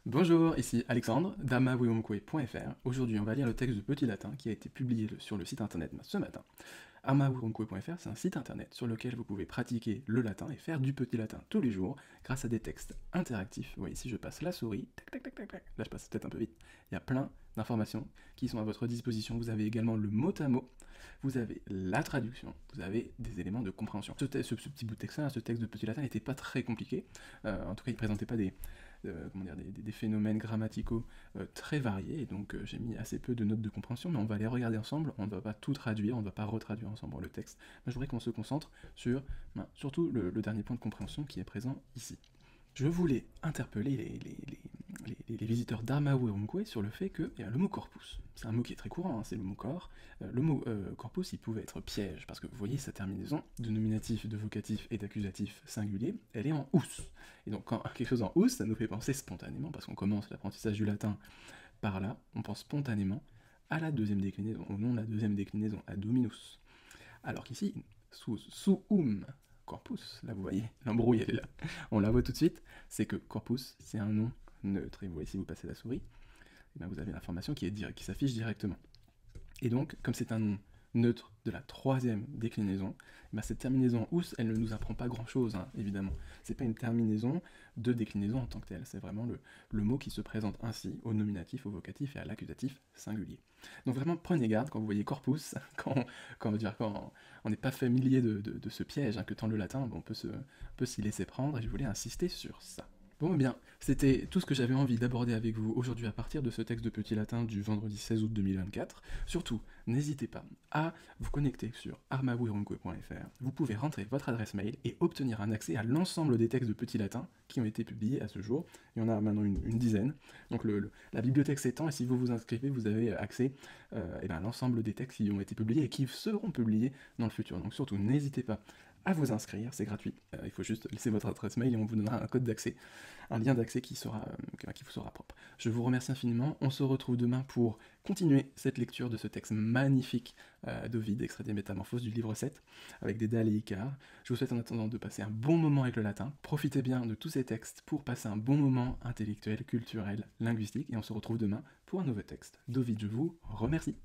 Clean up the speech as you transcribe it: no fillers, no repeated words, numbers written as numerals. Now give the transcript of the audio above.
Bonjour, ici Alexandre d'armawurumque.fr. Aujourd'hui, on va lire le texte de Petit Latin qui a été publié sur le site internet ce matin. armawurumque.fr, c'est un site internet sur lequel vous pouvez pratiquer le latin et faire du petit latin tous les jours grâce à des textes interactifs. Vous voyez, ici je passe la souris, tac tac tac tac tac. Là je passe peut-être un peu vite. Il y a plein d'informations qui sont à votre disposition. Vous avez également le mot à mot, vous avez la traduction, vous avez des éléments de compréhension. Ce petit bout de texte-là, ce texte de Petit Latin n'était pas très compliqué. En tout cas, il ne présentait pas des phénomènes grammaticaux très variés, et donc j'ai mis assez peu de notes de compréhension, mais on va les regarder ensemble, on ne va pas tout traduire, on ne va pas retraduire ensemble le texte. Moi, je voudrais qu'on se concentre sur surtout le dernier point de compréhension qui est présent ici. Je voulais interpeller les visiteurs d'armawurumque sur le fait que le mot corpus, c'est un mot qui est très courant, hein, c'est le mot corps. Le mot corpus, il pouvait être piège, parce que vous voyez sa terminaison de nominatif, de vocatif et d'accusatif singulier, elle est en ous. Et donc quand quelque chose en ous, ça nous fait penser spontanément, parce qu'on commence l'apprentissage du latin par là, on pense spontanément à la deuxième déclinaison, au nom de la deuxième déclinaison, à dominus. Alors qu'ici, suum corpus, là vous voyez, l'embrouille elle est là, on la voit tout de suite, c'est que corpus c'est un nom neutre, et vous voyez si vous passez la souris, et bien vous avez l'information qui s'affiche directement. Et donc, comme c'est un nom neutre de la troisième déclinaison, cette terminaison ous, elle ne nous apprend pas grand-chose, hein, évidemment. C'est pas une terminaison de déclinaison en tant que telle, c'est vraiment le mot qui se présente ainsi au nominatif, au vocatif et à l'accusatif singulier. Donc vraiment, prenez garde quand vous voyez corpus, quand on n'est pas familier de ce piège que tend le latin, on peut s'y laisser prendre, et je voulais insister sur ça. Bon, bien, c'était tout ce que j'avais envie d'aborder avec vous aujourd'hui à partir de ce texte de Petit Latin du vendredi 16 août 2024. Surtout, n'hésitez pas à vous connecter sur armawurumque.fr. Vous pouvez rentrer votre adresse mail et obtenir un accès à l'ensemble des textes de Petit Latin qui ont été publiés à ce jour. Il y en a maintenant une dizaine. Donc la bibliothèque s'étend, et si vous vous inscrivez, vous avez accès à l'ensemble des textes qui ont été publiés et qui seront publiés dans le futur. Donc surtout, n'hésitez pas à vous inscrire, c'est gratuit. Il faut juste laisser votre adresse mail et on vous donnera un code d'accès, un lien d'accès qui vous sera propre. Je vous remercie infiniment, on se retrouve demain pour continuer cette lecture de ce texte magnifique d'Ovide, extrait des Métamorphoses du livre 7, avec des Dalles et Icare. Je vous souhaite en attendant de passer un bon moment avec le latin, profitez bien de tous ces textes pour passer un bon moment intellectuel, culturel, linguistique, et on se retrouve demain pour un nouveau texte d'Ovide. Je vous remercie.